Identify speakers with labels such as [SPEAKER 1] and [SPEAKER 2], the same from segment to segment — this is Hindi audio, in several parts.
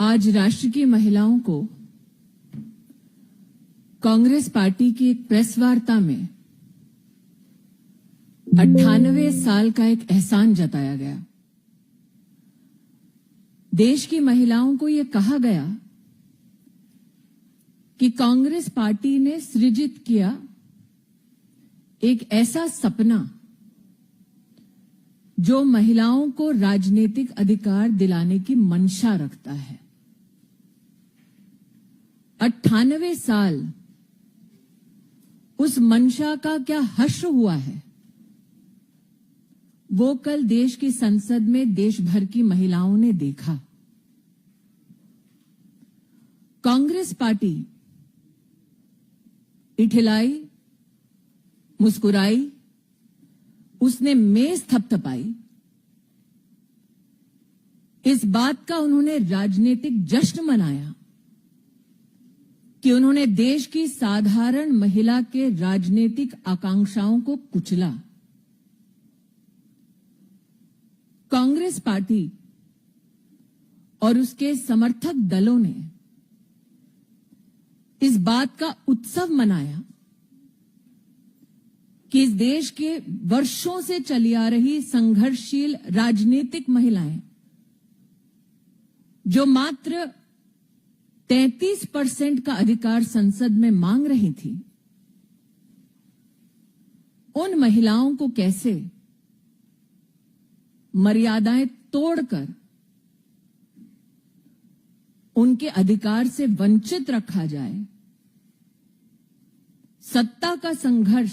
[SPEAKER 1] आज राष्ट्र की महिलाओं को कांग्रेस पार्टी की एक प्रेस वार्ता में 98 साल का एक एहसान जताया गया। देश की महिलाओं को यह कहा गया कि कांग्रेस पार्टी ने सृजित किया एक ऐसा सपना जो महिलाओं को राजनीतिक अधिकार दिलाने की मंशा रखता है। 98 साल उस मंशा का क्या हश्र हुआ है, वो कल देश की संसद में देश भर की महिलाओं ने देखा। कांग्रेस पार्टी इठिलाई, मुस्कुराई, उसने मेज थपथपाई। इस बात का उन्होंने राजनीतिक जश्न मनाया कि उन्होंने देश की साधारण महिला के राजनीतिक आकांक्षाओं को कुचला। कांग्रेस पार्टी और उसके समर्थक दलों ने इस बात का उत्सव मनाया कि इस देश के वर्षों से चली आ रही संघर्षशील राजनीतिक महिलाएं, जो मात्र 33% का अधिकार संसद में मांग रही थी, उन महिलाओं को कैसे मर्यादाएं तोड़कर उनके अधिकार से वंचित रखा जाए। सत्ता का संघर्ष,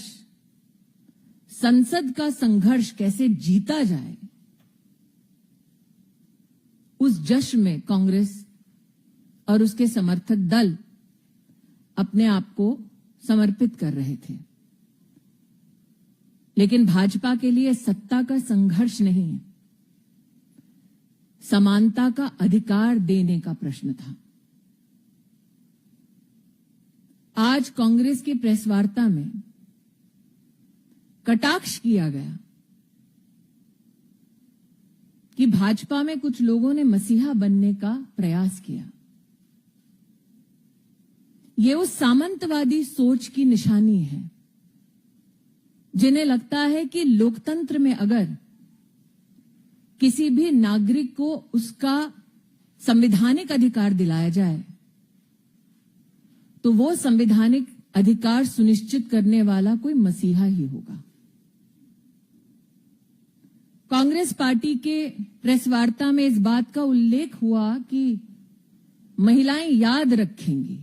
[SPEAKER 1] संसद का संघर्ष कैसे जीता जाए, उस जश्न में कांग्रेस और उसके समर्थक दल अपने आप को समर्पित कर रहे थे। लेकिन भाजपा के लिए सत्ता का संघर्ष नहीं, समानता का अधिकार देने का प्रश्न था। आज कांग्रेस की प्रेस वार्ता में कटाक्ष किया गया कि भाजपा में कुछ लोगों ने मसीहा बनने का प्रयास किया। ये उस सामंतवादी सोच की निशानी है जिन्हें लगता है कि लोकतंत्र में अगर किसी भी नागरिक को उसका संवैधानिक अधिकार दिलाया जाए तो वो संवैधानिक अधिकार सुनिश्चित करने वाला कोई मसीहा ही होगा। कांग्रेस पार्टी के प्रेस वार्ता में इस बात का उल्लेख हुआ कि महिलाएं याद रखेंगी।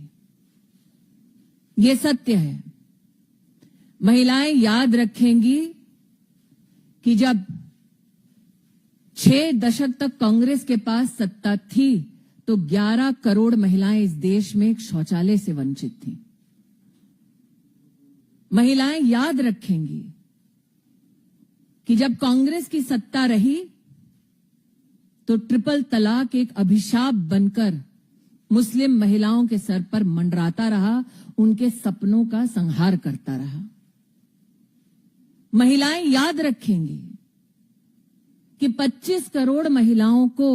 [SPEAKER 1] ये सत्य है, महिलाएं याद रखेंगी कि जब 6 दशक तक कांग्रेस के पास सत्ता थी तो 11 करोड़ महिलाएं इस देश में एक शौचालय से वंचित थीं। महिलाएं याद रखेंगी कि जब कांग्रेस की सत्ता रही तो ट्रिपल तलाक एक अभिशाप बनकर मुस्लिम महिलाओं के सर पर मंडराता रहा, उनके सपनों का संहार करता रहा। महिलाएं याद रखेंगी कि 25 करोड़ महिलाओं को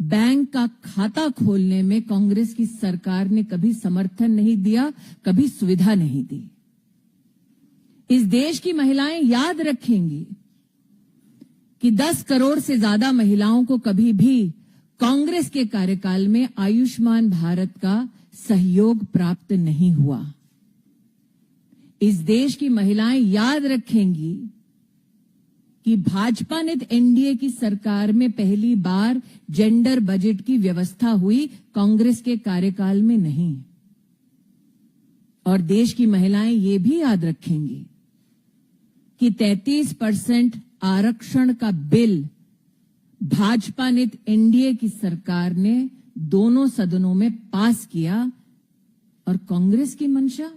[SPEAKER 1] बैंक का खाता खोलने में कांग्रेस की सरकार ने कभी समर्थन नहीं दिया, कभी सुविधा नहीं दी। इस देश की महिलाएं याद रखेंगी कि 10 करोड़ से ज्यादा महिलाओं को कभी भी कांग्रेस के कार्यकाल में आयुष्मान भारत का सहयोग प्राप्त नहीं हुआ। इस देश की महिलाएं याद रखेंगी कि भाजपा ने एनडीए की सरकार में पहली बार जेंडर बजट की व्यवस्था हुई, कांग्रेस के कार्यकाल में नहीं। और देश की महिलाएं ये भी याद रखेंगी कि 33% आरक्षण का बिल भाजपा ने एनडीए की सरकार ने दोनों सदनों में पास किया और कांग्रेस की मंशा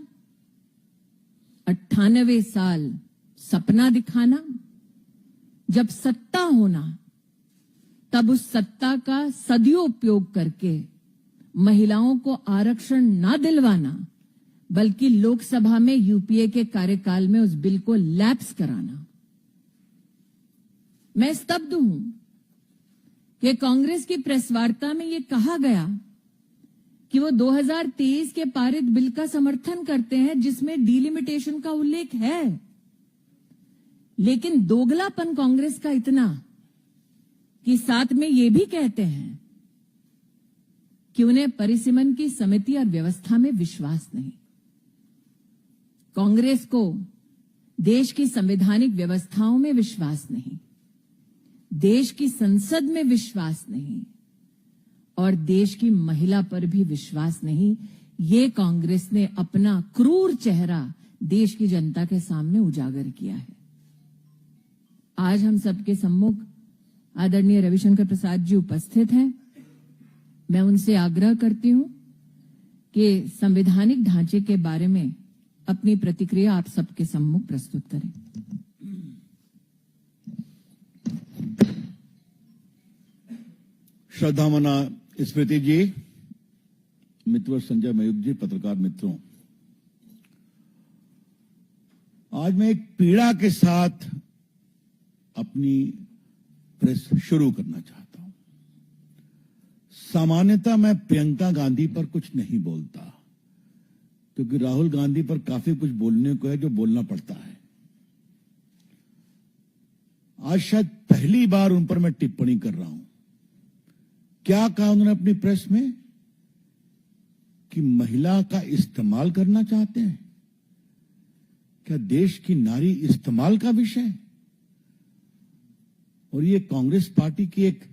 [SPEAKER 1] 98 साल सपना दिखाना, जब सत्ता होना तब उस सत्ता का सदुपयोग करके महिलाओं को आरक्षण ना दिलवाना, बल्कि लोकसभा में यूपीए के कार्यकाल में उस बिल को लैप्स कराना। मैं स्तब्ध हूं कि कांग्रेस की प्रेस वार्ता में ये कहा गया कि वो 2023 के पारित बिल का समर्थन करते हैं जिसमें डिलिमिटेशन का उल्लेख है, लेकिन दोगलापन कांग्रेस का इतना कि साथ में ये भी कहते हैं कि उन्हें परिसीमन की समिति और व्यवस्था में विश्वास नहीं। कांग्रेस को देश की संवैधानिक व्यवस्थाओं में विश्वास नहीं, देश की संसद में विश्वास नहीं और देश की महिला पर भी विश्वास नहीं। ये कांग्रेस ने अपना क्रूर चेहरा देश की जनता के सामने उजागर किया है। आज हम सबके सम्मुख आदरणीय रविशंकर प्रसाद जी उपस्थित हैं। मैं उनसे आग्रह करती हूं कि संवैधानिक ढांचे के बारे में अपनी प्रतिक्रिया आप सबके सम्मुख प्रस्तुत करें।
[SPEAKER 2] श्रद्धामना स्मृति जी, मित्र संजय मयूख जी, पत्रकार मित्रों, आज मैं एक पीड़ा के साथ अपनी प्रेस शुरू करना चाहता हूं। सामान्यतः मैं प्रियंका गांधी पर कुछ नहीं बोलता, क्योंकि राहुल गांधी पर काफी कुछ बोलने को है जो बोलना पड़ता है। आज शायद पहली बार उन पर मैं टिप्पणी कर रहा हूं। क्या कहा उन्होंने अपनी प्रेस में कि महिला का इस्तेमाल करना चाहते हैं? क्या देश की नारी इस्तेमाल का विषय? और ये कांग्रेस पार्टी की एक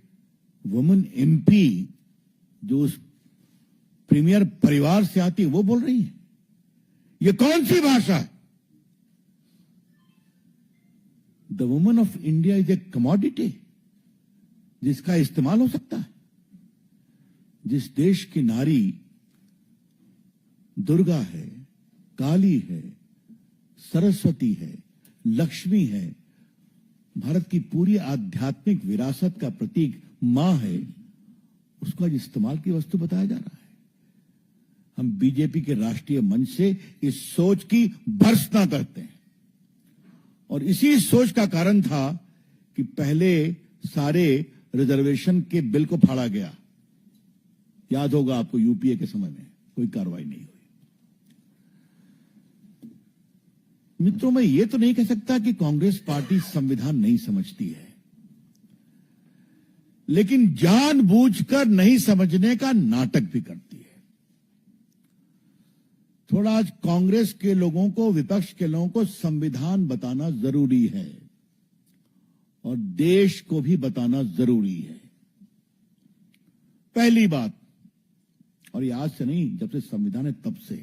[SPEAKER 2] वुमन एमपी जो उस प्रीमियर परिवार से आती है वो बोल रही है। ये कौन सी भाषा है? The woman of India is a commodity जिसका इस्तेमाल हो सकता है। जिस देश की नारी दुर्गा है, काली है, सरस्वती है, लक्ष्मी है, भारत की पूरी आध्यात्मिक विरासत का प्रतीक मां है, उसको आज इस्तेमाल की वस्तु बताया जा रहा है। हम बीजेपी के राष्ट्रीय मंच से इस सोच की भर्त्सना करते हैं और इसी सोच का कारण था कि पहले सारे रिजर्वेशन के बिल को फाड़ा गया। याद होगा आपको, यूपीए के समय में कोई कार्रवाई नहीं हुई। मित्रों, मैं ये तो नहीं कह सकता कि कांग्रेस पार्टी संविधान नहीं समझती है, लेकिन जानबूझकर नहीं समझने का नाटक भी करती है। थोड़ा आज कांग्रेस के लोगों को, विपक्ष के लोगों को संविधान बताना जरूरी है और देश को भी बताना जरूरी है। पहली बात, और ये आज से नहीं, जब से संविधान है तब से,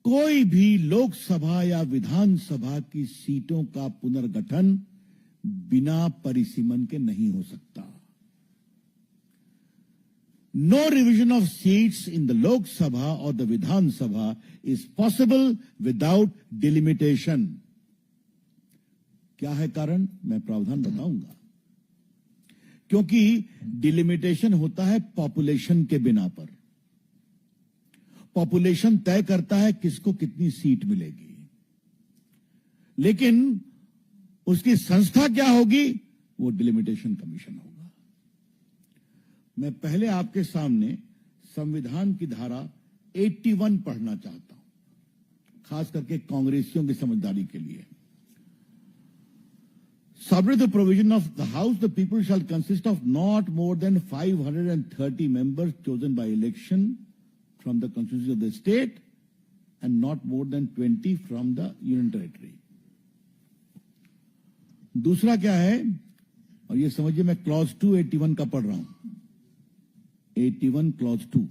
[SPEAKER 2] कोई भी लोकसभा या विधानसभा की सीटों का पुनर्गठन बिना परिसीमन के नहीं हो सकता। No revision of seats in the Lok Sabha और the Vidhan Sabha is possible without delimitation. क्या है कारण? मैं प्रावधान बताऊंगा। क्योंकि डिलिमिटेशन होता है पॉपुलेशन के बिना पर। पॉपुलेशन तय करता है किसको कितनी सीट मिलेगी, लेकिन उसकी संस्था क्या होगी? वो डिलिमिटेशन कमीशन होगा। मैं पहले आपके सामने संविधान की धारा 81 पढ़ना चाहता हूं, खास करके कांग्रेसियों की समझदारी के लिए। Subject to the provision of the House, the people shall consist of not more than 530 members chosen by election from the constitution of the state and not more than 20 from the union territory. दूसरा क्या है? और ये समझिए, मैं क्लॉज 2 81 का पढ़ रहा हूं। 81 clause 2,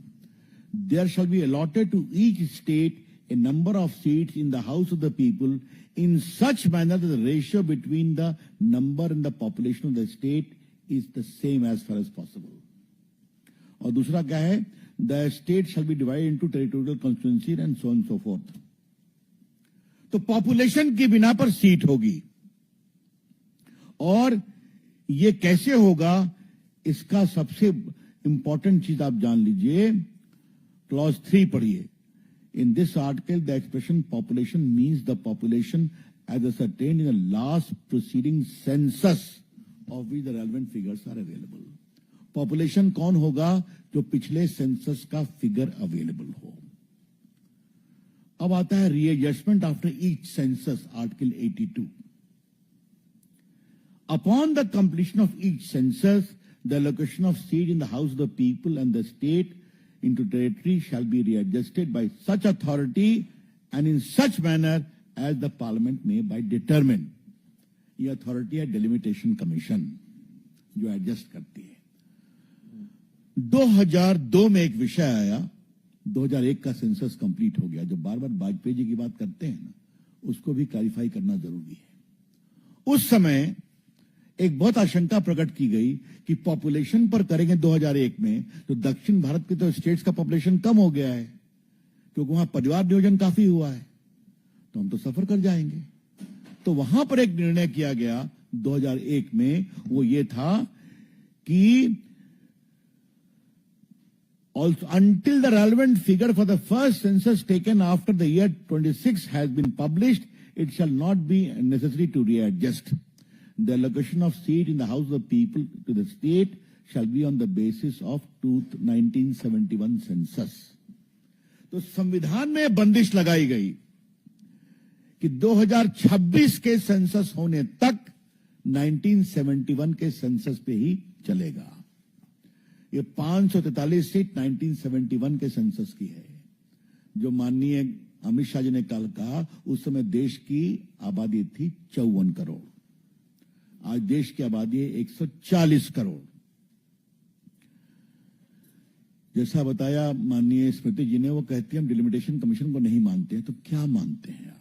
[SPEAKER 2] there shall be allotted to each state a number of seats in the House of the People in such manner that the ratio between the number and the population of the state is the same as far as possible. और दूसरा क्या है? The state shall be divided into territorial constituency and so on and so forth. तो पॉपुलेशन के बिना पर सीट होगी। और ये कैसे होगा, इसका सबसे इंपॉर्टेंट चीज आप जान लीजिए। क्लॉज 3 पढ़िए। In this article, the expression population means the population as ascertained in the last preceding census of which the relevant figures are available. Population कौन होगा? जो पिछले सेंसस का फिगर अवेलेबल हो. अब आता है readjustment after each census, article 82. Upon the completion of each census, the allocation of seat in the House of the People and the state into territory shall be readjusted by such authority and in such manner as the Parliament may by determine. ये अथॉरिटी है डिलिमिटेशन कमीशन जो एडजस्ट करती है. 2002 में एक विषय आया, 2001 का सेंसस कंप्लीट हो गया. जो बार बार वाजपेयी जी की बात करते हैं ना, उसको भी क्लैरिफाई करना जरूरी है. उस समय एक बहुत आशंका प्रकट की गई कि पॉपुलेशन पर करेंगे 2001 में तो दक्षिण भारत के तो स्टेट्स का पॉपुलेशन कम हो गया है, क्योंकि वहां परिवार नियोजन काफी हुआ है, तो हम तो सफर कर जाएंगे. तो वहां पर एक निर्णय किया गया 2001 में, वो ये था कि also until the relevant figure for the first census taken after the year 26 has been published, it shall not be necessary to readjust. The allocation of seat in the House of the People to the state shall be on the basis of 1971 census. तो संविधान में बंदिश लगाई गई कि 2026 के सेंसस होने तक 1971 के सेंसस पे ही चलेगा. ये 543 सीट 1971 के सेंसस की है. जो माननीय अमित शाह जी ने कल कहा, उस समय देश की आबादी थी 54 करोड़. आज देश की आबादी है 140 करोड़. जैसा बताया माननीय स्मृति जी ने, वो कहती है हम डिलिमिटेशन कमीशन को नहीं मानते हैं. तो क्या मानते हैं आप?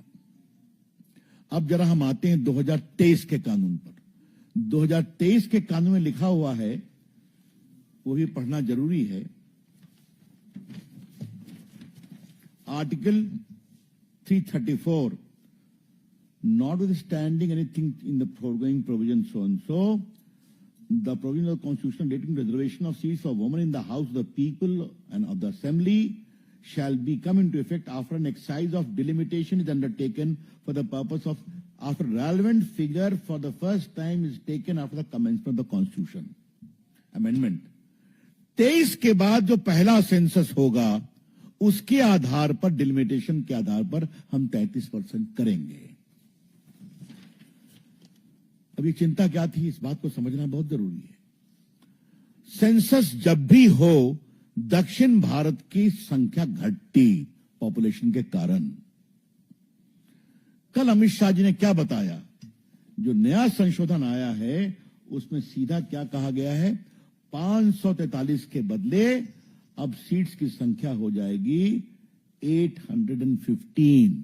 [SPEAKER 2] अब जरा हम आते हैं 2023 के कानून पर. 2023 के कानून में लिखा हुआ है, वो भी पढ़ना जरूरी है. Article 334, notwithstanding anything in the foregoing provision so and so, the provision of the Constitution relating to reservation of seats for women in the House of the People and of the Assembly shall be come into effect after an exercise of delimitation is undertaken for the purpose of after relevant figure for the first time is taken after the commencement of the Constitution amendment. 23 के बाद जो पहला सेंसस होगा, उसके आधार पर, डिलिमिटेशन के आधार पर हम 33% करेंगे. अभी चिंता क्या थी, इस बात को समझना बहुत जरूरी है. सेंसस जब भी हो, दक्षिण भारत की संख्या घटती पॉपुलेशन के कारण. कल अमित शाह जी ने क्या बताया? जो नया संशोधन आया है उसमें सीधा क्या कहा गया है? 543 के बदले अब सीट्स की संख्या हो जाएगी 815.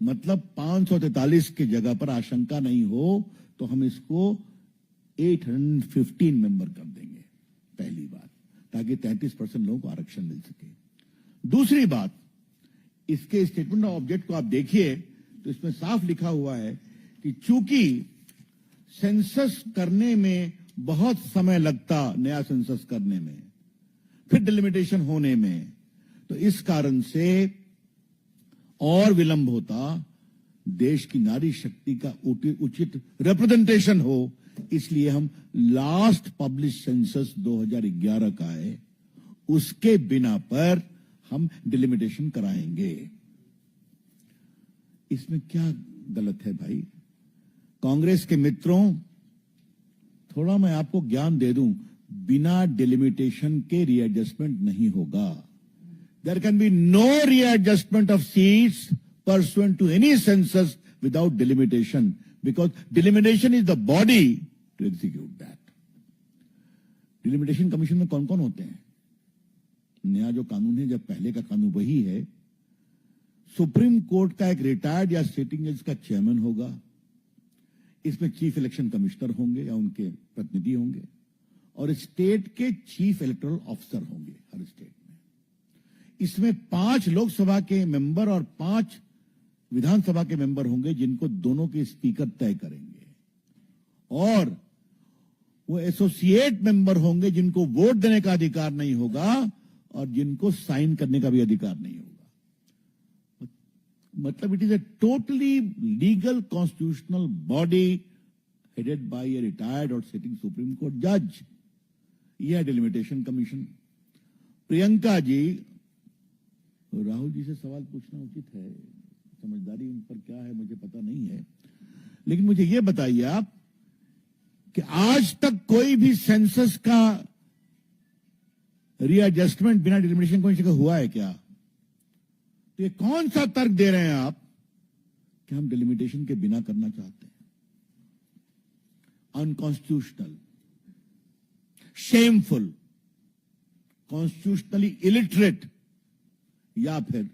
[SPEAKER 2] मतलब 543 की जगह पर आशंका नहीं हो तो हम इसको 815 मेंबर कर देंगे. पहली बात, ताकि 33% लोगों को आरक्षण मिल सके. दूसरी बात, इसके स्टेटमेंट ऑफ ऑब्जेक्ट को आप देखिए तो इसमें साफ लिखा हुआ है कि चूंकि सेंसस करने में बहुत समय लगता, नया सेंसस करने में, फिर डिलिमिटेशन होने में, तो इस कारण से और विलंब होता. देश की नारी शक्ति का उचित रिप्रेजेंटेशन हो, इसलिए हम लास्ट पब्लिश सेंसस 2011 का है, उसके बिना पर हम डिलिमिटेशन कराएंगे. इसमें क्या गलत है भाई? कांग्रेस के मित्रों, थोड़ा मैं आपको ज्ञान दे दूं, बिना डिलिमिटेशन के रीएडजस्टमेंट नहीं होगा. There can be no readjustment of seats pursuant to any census without delimitation, because delimitation is the body to execute that. Delimitation commission में कौन कौन होते हैं? नया जो कानून है, जब पहले का कानून वही है, सुप्रीम कोर्ट का एक रिटायर्ड या सिटिंग जज का चेयरमैन होगा. इसमें चीफ इलेक्शन कमिश्नर होंगे या उनके प्रतिनिधि होंगे, और स्टेट के चीफ इलेक्टोरल ऑफिसर होंगे हर स्टेट में. इसमें 5 लोकसभा के मेंबर और 5 विधानसभा के मेंबर होंगे, जिनको दोनों के स्पीकर तय करेंगे. और वो एसोसिएट मेंबर होंगे, जिनको वोट देने का अधिकार नहीं होगा और जिनको साइन करने का भी अधिकार नहीं होगा. मतलब it is a totally legal constitutional body headed by a retired or sitting Supreme Court judge. यह डिलिमिटेशन कमीशन। प्रियंका जी, राहुल जी से सवाल पूछना उचित है, समझदारी उन पर क्या है मुझे पता नहीं है, लेकिन मुझे यह बताइए आप कि आज तक कोई भी सेंसस का रीएडजस्टमेंट बिना डिलिमिटेशन कमीशन का हुआ है क्या? तो ये कौन सा तर्क दे रहे हैं आप कि हम डिलिमिटेशन के बिना करना चाहते हैं? अनकॉन्स्टिट्यूशनल, शेमफुल, कॉन्स्टिट्यूशनली इलिटरेट, या फिर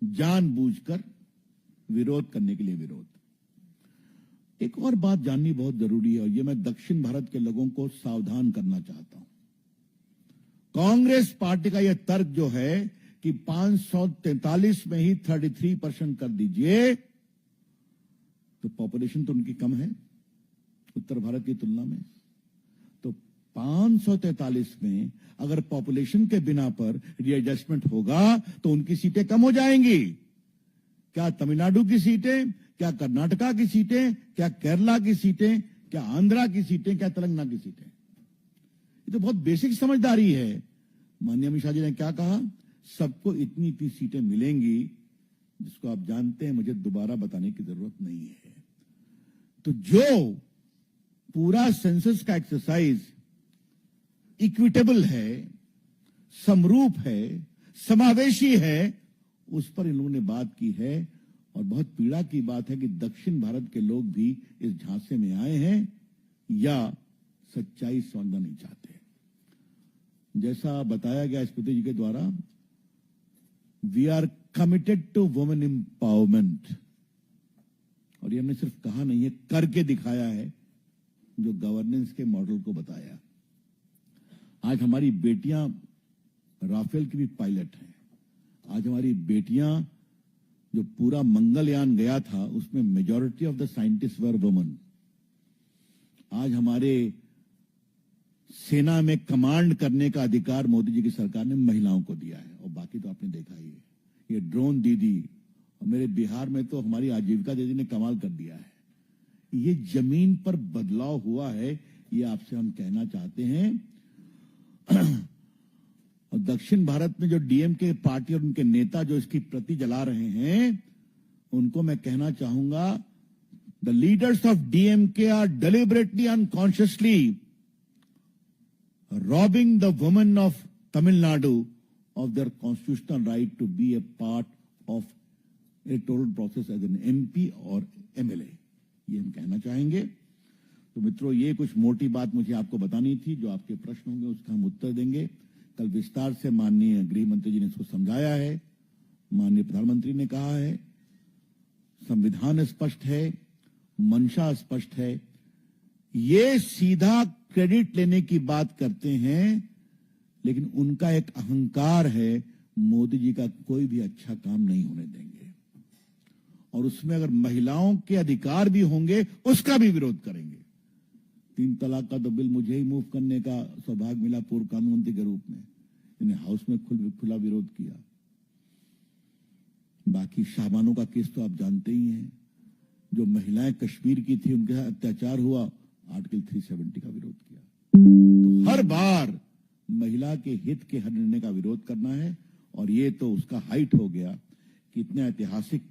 [SPEAKER 2] जानबूझकर विरोध करने के लिए विरोध। एक और बात जाननी बहुत जरूरी है, और यह मैं दक्षिण भारत के लोगों को सावधान करना चाहता हूं। कांग्रेस पार्टी का यह तर्क जो है कि 543 में ही 33% कर दीजिए, तो पॉपुलेशन तो उनकी कम है उत्तर भारत की तुलना में। तो 543 में अगर पॉपुलेशन के बिना पर रीएडजस्टमेंट होगा तो उनकी सीटें कम हो जाएंगी। क्या तमिलनाडु की सीटें, क्या कर्नाटका की सीटें, क्या केरला की सीटें, क्या आंध्रा की सीटें, क्या तेलंगाना की सीटें? ये तो बहुत बेसिक समझदारी है। माननीय अमित शाह जी ने क्या कहा? सबको इतनी इतनी सीटें मिलेंगी, जिसको आप जानते हैं, मुझे दोबारा बताने की जरूरत नहीं है। तो जो पूरा सेंसस का एक्सरसाइज इक्विटेबल है, समरूप है, समावेशी है, उस पर इन लोगों ने बात की है। और बहुत पीड़ा की बात है कि दक्षिण भारत के लोग भी इस झांसे में आए हैं या सच्चाई समझना नहीं चाहते। जैसा बताया गया स्मृति जी के द्वारा, we are committed to women empowerment, और ये हमने सिर्फ कहा नहीं है, करके दिखाया है, जो गवर्नेंस के मॉडल को बताया। आज हमारी बेटियां राफेल की भी पायलट हैं। आज हमारी बेटियां, जो पूरा मंगलयान गया था, उसमें majority of the scientist were women. आज हमारे सेना में कमांड करने का अधिकार मोदी जी की सरकार ने महिलाओं को दिया है, और बाकी तो आपने देखा ही है। ये ड्रोन दीदी, और मेरे बिहार में तो हमारी आजीविका दीदी ने कमाल कर दिया है। ये जमीन पर बदलाव हुआ है, ये आपसे हम कहना चाहते हैं। और दक्षिण भारत में जो डीएमके पार्टी और उनके नेता जो इसकी प्रति जला रहे हैं, उनको मैं कहना चाहूंगा, the leaders of DMK are deliberately unconsciously robbing the women of Tamil Nadu of their constitutional right to be a part of a total process as an MP और MLA। ये हम कहना चाहेंगे। तो मित्रों, ये कुछ मोटी बात मुझे आपको बतानी थी। जो आपके प्रश्न होंगे उसका हम उत्तर देंगे। कल विस्तार से माननीय गृह मंत्री जी ने इसको समझाया है, माननीय प्रधानमंत्री ने कहा है, संविधान स्पष्ट है, मंशा स्पष्ट है। ये सीधा क्रेडिट लेने की बात करते हैं, लेकिन उनका एक अहंकार है, मोदी जी का कोई भी अच्छा काम नहीं होने देंगे, और उसमें अगर महिलाओं के अधिकार भी होंगे उसका भी विरोध करेंगे। 3 तलाक का तो बिल मुझे ही मूव करने का सौभाग्य मिला पूर्व कानून मंत्री के रूप में। इन्हें हाउस में खुला विरोध किया। बाकी शाहबानों का केस तो आप जानते ही हैं। जो महिलाएं कश्मीर की थी, उनके साथ अत्याचार हुआ, आर्टिकल 370 का विरोध किया। तो हर बार महिला के हित के हर निर्णय का विरोध करना है, और ये तो उसका हाइट हो गया कि इतने ऐतिहासिक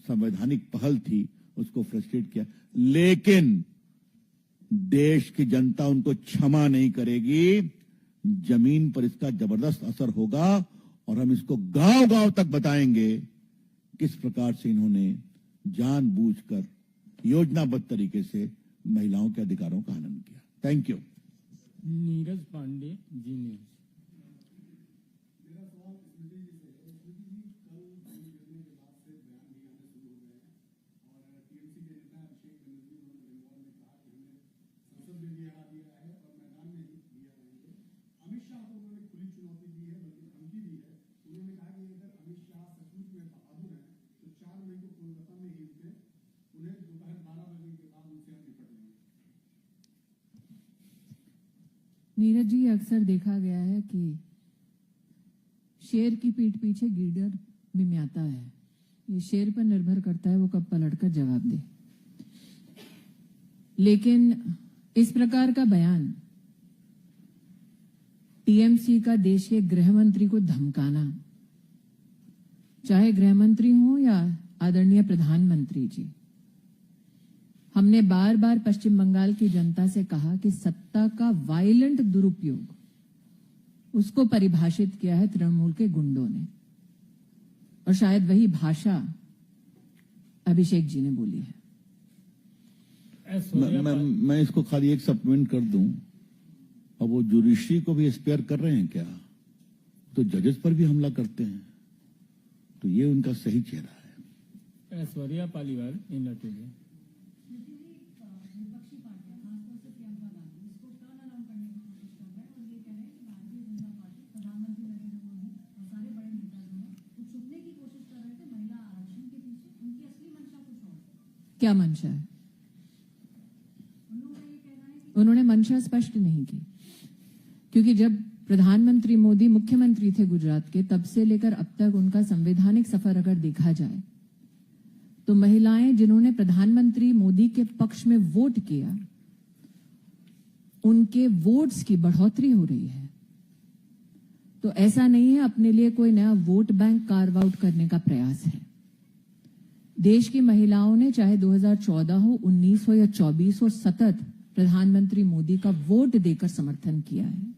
[SPEAKER 2] संवैधानिक पहल थी, उसको फ्रस्ट्रेट किया। लेकिन देश की जनता उनको क्षमा नहीं करेगी। जमीन पर इसका जबरदस्त असर होगा, और हम इसको गांव-गांव तक बताएंगे किस प्रकार से इन्होंने जानबूझकर योजनाबद्ध तरीके से महिलाओं के अधिकारों का हनन किया। Thank you.
[SPEAKER 3] Neeraj Pandey, Zee news.
[SPEAKER 1] Neeraj ji, अक्सर देखा गया है कि शेर की पीठ पीछे गीदड़ मिमियाता है। ये शेर पर निर्भर करता है वो कब पलटकर जवाब दे। लेकिन इस प्रकार का बयान टीएमसी का देश के गृह मंत्री को धमकाना, चाहे गृह मंत्री हो या आदरणीय प्रधानमंत्री जी, हमने बार बार पश्चिम बंगाल की जनता से कहा कि सत्ता का वायलेंट दुरुपयोग उसको परिभाषित किया है तृणमूल के गुंडों ने, और शायद वही भाषा अभिषेक जी ने बोली है।
[SPEAKER 2] मैं इसको खाली एक सप्लीमेंट कर दूं, और वो जुडिशरी को भी स्पेयर कर रहे हैं क्या? तो जजेस पर भी हमला करते हैं, तो ये उनका सही चेहरा है।
[SPEAKER 3] Aishwarya Paliwal India today.
[SPEAKER 1] क्या मंशा है? उन्होंने मंशा स्पष्ट नहीं की, क्योंकि जब प्रधानमंत्री मोदी मुख्यमंत्री थे गुजरात के, तब से लेकर अब तक उनका संवैधानिक सफर अगर देखा जाए तो महिलाएं जिन्होंने प्रधानमंत्री मोदी के पक्ष में वोट किया, उनके वोट्स की बढ़ोतरी हो रही है। तो ऐसा नहीं है अपने लिए कोई नया वोट बैंक कार्व आउट करने का प्रयास है। देश की महिलाओं ने चाहे 2014 हो, 19 हो या 24 हो, सतत प्रधानमंत्री मोदी का वोट देकर समर्थन किया है।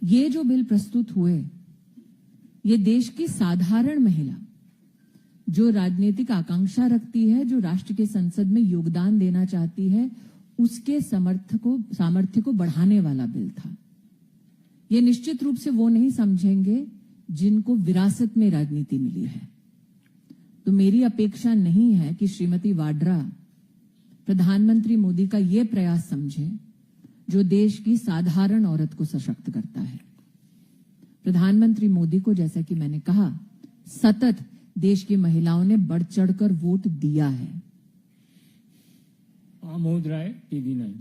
[SPEAKER 1] ये जो बिल प्रस्तुत हुए, ये देश की साधारण महिला जो राजनीतिक आकांक्षा रखती है, जो राष्ट्र के संसद में योगदान देना चाहती है, उसके सामर्थ्य को बढ़ाने वाला बिल था। ये निश्चित रूप से वो नहीं समझेंगे जिनको विरासत में राजनीति मिली है। तो मेरी अपेक्षा नहीं है कि श्रीमती वाड्रा प्रधानमंत्री मोदी का ये प्रयास समझे जो देश की साधारण औरत को सशक्त करता है। प्रधानमंत्री मोदी को, जैसा कि मैंने कहा, सतत देश की महिलाओं ने बढ़ चढ़कर वोट दिया है।
[SPEAKER 3] आमोद राय टीवी 9।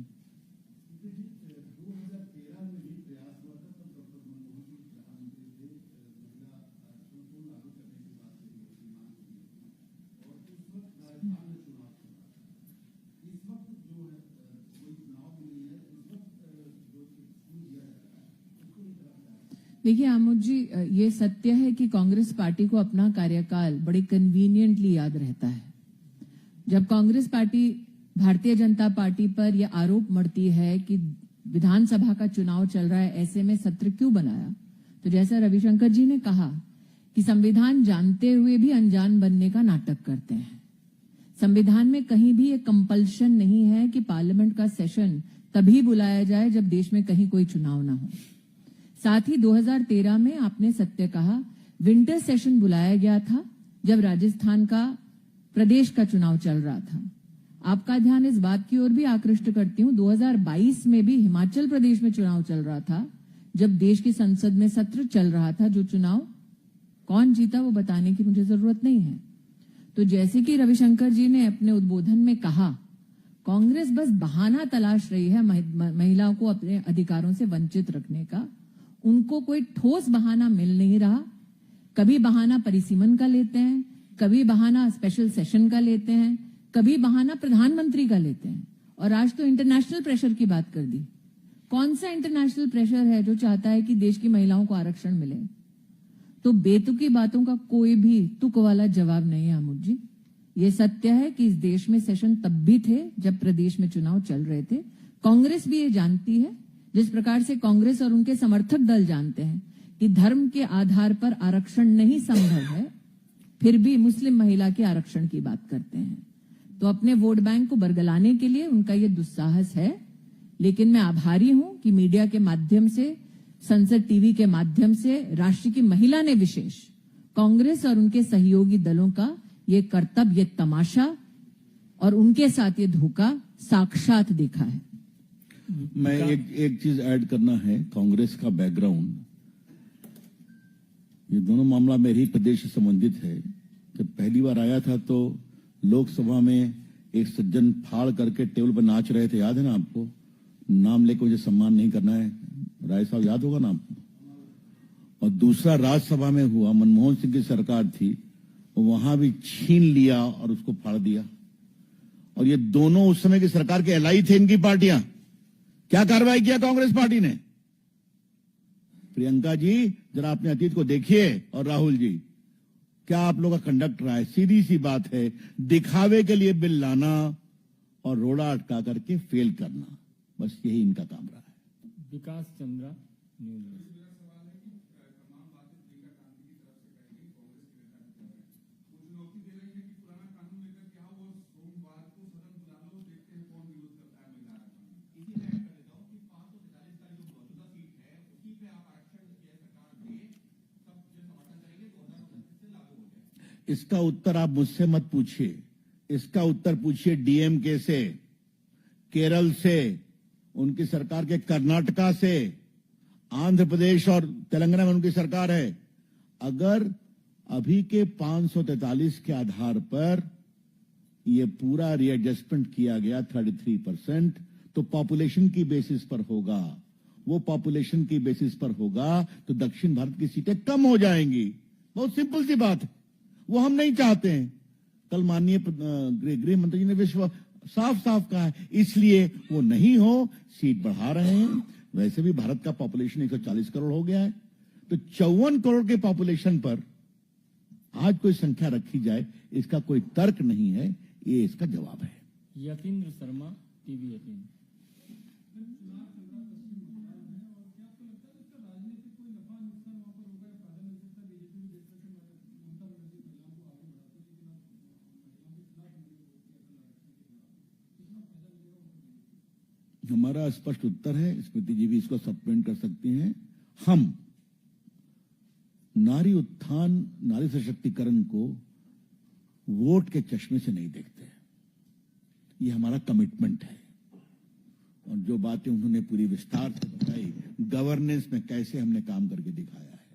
[SPEAKER 1] देखिए आमोद जी, ये सत्य है कि कांग्रेस पार्टी को अपना कार्यकाल बड़े कन्वीनियंटली याद रहता है। जब कांग्रेस पार्टी भारतीय जनता पार्टी पर यह आरोप मढ़ती है कि विधानसभा का चुनाव चल रहा है, ऐसे में सत्र क्यों बनाया, तो जैसा रविशंकर जी ने कहा कि संविधान जानते हुए भी अनजान बनने का नाटक करते हैं। संविधान में कहीं भी एक कंपल्शन नहीं है कि पार्लियामेंट का सेशन तभी बुलाया जाए जब देश में कहीं कोई चुनाव ना हो। साथ ही 2013 में आपने सत्य कहा, विंटर सेशन बुलाया गया था जब राजस्थान का प्रदेश का चुनाव चल रहा था। आपका ध्यान इस बात की ओर भी आकृष्ट करती हूं, 2022 में भी हिमाचल प्रदेश में चुनाव चल रहा था जब देश की संसद में सत्र चल रहा था। जो चुनाव कौन जीता वो बताने की मुझे जरूरत नहीं है। तो जैसे कि रविशंकर जी ने अपने उद्बोधन में कहा, कांग्रेस बस बहाना तलाश रही है महिलाओं को अपने अधिकारों से वंचित रखने का। उनको कोई ठोस बहाना मिल नहीं रहा। कभी बहाना परिसीमन का लेते हैं, कभी बहाना स्पेशल सेशन का लेते हैं, कभी बहाना प्रधानमंत्री का लेते हैं, और आज तो इंटरनेशनल प्रेशर की बात कर दी। कौन सा इंटरनेशनल प्रेशर है जो चाहता है कि देश की महिलाओं को आरक्षण मिले? तो बेतुकी बातों का कोई भी तुक वाला जवाब नहीं है आमुद जी। ये सत्य है कि इस देश में सेशन तब भी थे जब प्रदेश में चुनाव चल रहे थे। कांग्रेस भी ये जानती है, जिस प्रकार से कांग्रेस और उनके समर्थक दल जानते हैं कि धर्म के आधार पर आरक्षण नहीं संभव है, फिर भी मुस्लिम महिला के आरक्षण की बात करते हैं। तो अपने वोट बैंक को बरगलाने के लिए उनका ये दुस्साहस है। लेकिन मैं आभारी हूं कि मीडिया के माध्यम से, संसद टीवी के माध्यम से राष्ट्र की महिला ने विशेष कांग्रेस और उनके सहयोगी दलों का ये करतब, ये तमाशा और उनके साथ ये धोखा साक्षात देखा है।
[SPEAKER 2] मैं एक चीज ऐड करना है, कांग्रेस का बैकग्राउंड। ये दोनों मामला मेरे ही प्रदेश से संबंधित है। जब पहली बार आया था तो लोकसभा में एक सज्जन फाड़ करके टेबल पर नाच रहे थे, याद है ना आपको? नाम लेकर मुझे सम्मान नहीं करना है, राय साहब याद होगा ना आपको? और दूसरा राज्यसभा में हुआ, मनमोहन सिंह की सरकार थी, वहां भी छीन लिया और उसको फाड़ दिया। और ये दोनों उस समय की सरकार के एलआई थे इनकी पार्टियां। क्या कार्रवाई किया कांग्रेस पार्टी ने? प्रियंका जी जरा अपने अतीत को देखिए, और राहुल जी क्या आप लोग का कंडक्ट रहा है? सीधी सी बात है, दिखावे के लिए बिल लाना और रोड़ा अटका करके फेल करना, बस यही इनका काम रहा है।
[SPEAKER 3] विकास चंद्रा न्यूज।
[SPEAKER 2] इसका उत्तर आप मुझसे मत पूछिए, इसका उत्तर पूछिए डीएमके से, केरल से, उनकी सरकार के कर्नाटका से, आंध्र प्रदेश और तेलंगाना में उनकी सरकार है। अगर अभी के 543 के आधार पर यह पूरा रीएडजस्टमेंट किया गया 33%, तो पॉपुलेशन की बेसिस पर होगा। वो पॉपुलेशन की बेसिस पर होगा तो दक्षिण भारत की सीटें कम हो जाएंगी। बहुत सिंपल सी बात है, वो हम नहीं चाहते हैं। कल माननीय गृह मंत्री जी ने विश्व साफ साफ कहा है, इसलिए वो नहीं हो, सीट बढ़ा रहे हैं। वैसे भी भारत का पॉपुलेशन 140 करोड़ हो गया है, तो 54 करोड़ के पॉपुलेशन पर आज कोई संख्या रखी जाए, इसका कोई तर्क नहीं है। ये इसका जवाब है।
[SPEAKER 3] यतीन्द्र शर्मा टीवी 18।
[SPEAKER 2] हमारा स्पष्ट उत्तर है, स्मृति जी भी इसको सप्लीमेंट कर सकती हैं। हम नारी उत्थान, नारी सशक्तिकरण को वोट के चश्मे से नहीं देखते। ये हमारा कमिटमेंट है। और जो बातें उन्होंने पूरी विस्तार से बताई, गवर्नेंस में कैसे हमने काम करके दिखाया है,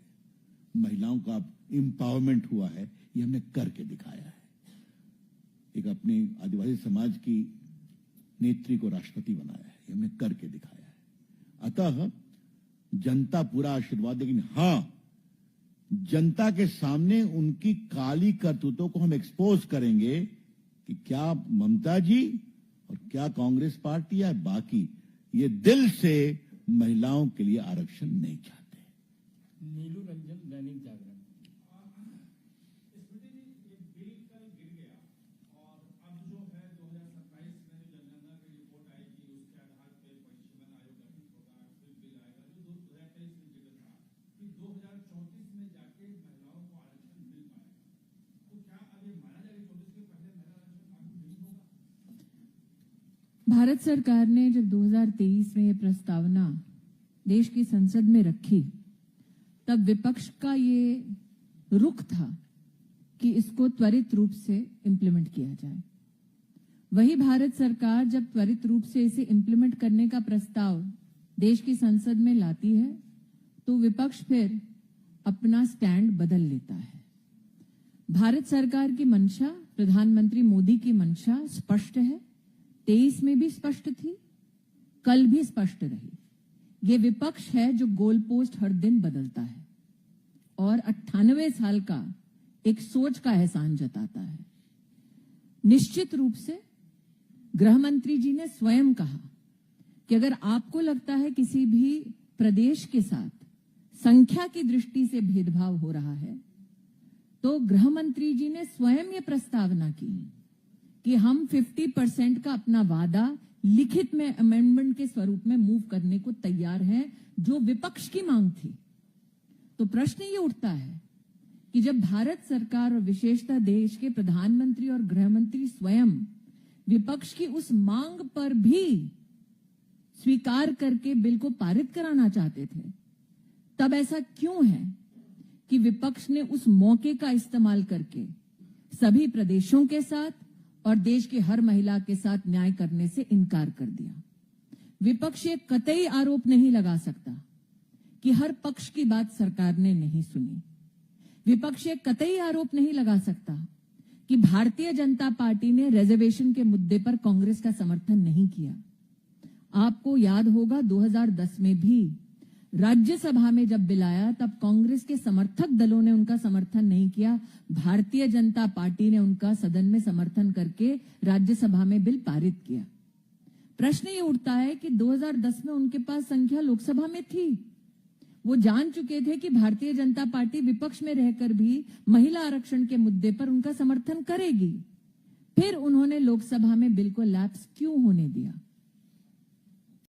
[SPEAKER 2] महिलाओं का एम्पावरमेंट हुआ है, ये हमने करके दिखाया है। एक अपने आदिवासी समाज की नेत्री को राष्ट्रपति बनाया है, ये हमने करके दिखाया है। अतः जनता पूरा आशीर्वाद, लेकिन हां, जनता के सामने उनकी काली करतूतों को हम एक्सपोज करेंगे कि क्या ममता जी और क्या कांग्रेस पार्टी या बाकी ये दिल से महिलाओं के लिए आरक्षण नहीं चाहते।
[SPEAKER 3] नीलू रंजन दैनिक जागरण।
[SPEAKER 1] भारत सरकार ने जब 2023 में यह प्रस्तावना देश की संसद में रखी, तब विपक्ष का ये रुख था कि इसको त्वरित रूप से इंप्लीमेंट किया जाए। वही भारत सरकार जब त्वरित रूप से इसे इंप्लीमेंट करने का प्रस्ताव देश की संसद में लाती है, तो विपक्ष फिर अपना स्टैंड बदल लेता है। भारत सरकार की मंशा, प्रधानमंत्री मोदी की मंशा स्पष्ट है। 23 में भी स्पष्ट थी, कल भी स्पष्ट रही। ये विपक्ष है जो गोल पोस्ट हर दिन बदलता है और 98 साल का एक सोच का एहसान जताता है। निश्चित रूप से गृह मंत्री जी ने स्वयं कहा कि अगर आपको लगता है किसी भी प्रदेश के साथ संख्या की दृष्टि से भेदभाव हो रहा है, तो गृह मंत्री जी ने स्वयं ये प्रस्तावना की कि हम 50% का अपना वादा लिखित में अमेंडमेंट के स्वरूप में मूव करने को तैयार हैं, जो विपक्ष की मांग थी। तो प्रश्न ये उठता है कि जब भारत सरकार और विशेषतः देश के प्रधानमंत्री और गृह मंत्री स्वयं विपक्ष की उस मांग पर भी स्वीकार करके बिल को पारित कराना चाहते थे, तब ऐसा क्यों है कि विपक्ष ने उस मौके का इस्तेमाल करके सभी प्रदेशों के साथ और देश की हर महिला के साथ न्याय करने से इनकार कर दिया। विपक्ष ये कतई आरोप नहीं लगा सकता कि हर पक्ष की बात सरकार ने नहीं सुनी। विपक्ष ये कतई आरोप नहीं लगा सकता कि भारतीय जनता पार्टी ने रिजर्वेशन के मुद्दे पर कांग्रेस का समर्थन नहीं किया। आपको याद होगा 2010 में भी राज्यसभा में जब बिल आया तब कांग्रेस के समर्थक दलों ने उनका समर्थन नहीं किया। भारतीय जनता पार्टी ने उनका सदन में समर्थन करके राज्यसभा में बिल पारित किया। प्रश्न ये उठता है कि 2010 में उनके पास संख्या लोकसभा में थी। वो जान चुके थे कि भारतीय जनता पार्टी विपक्ष में रहकर भी महिला आरक्षण के मुद्दे पर उनका समर्थन करेगी। फिर उन्होंने लोकसभा में बिल को लैप्स क्यों होने दिया?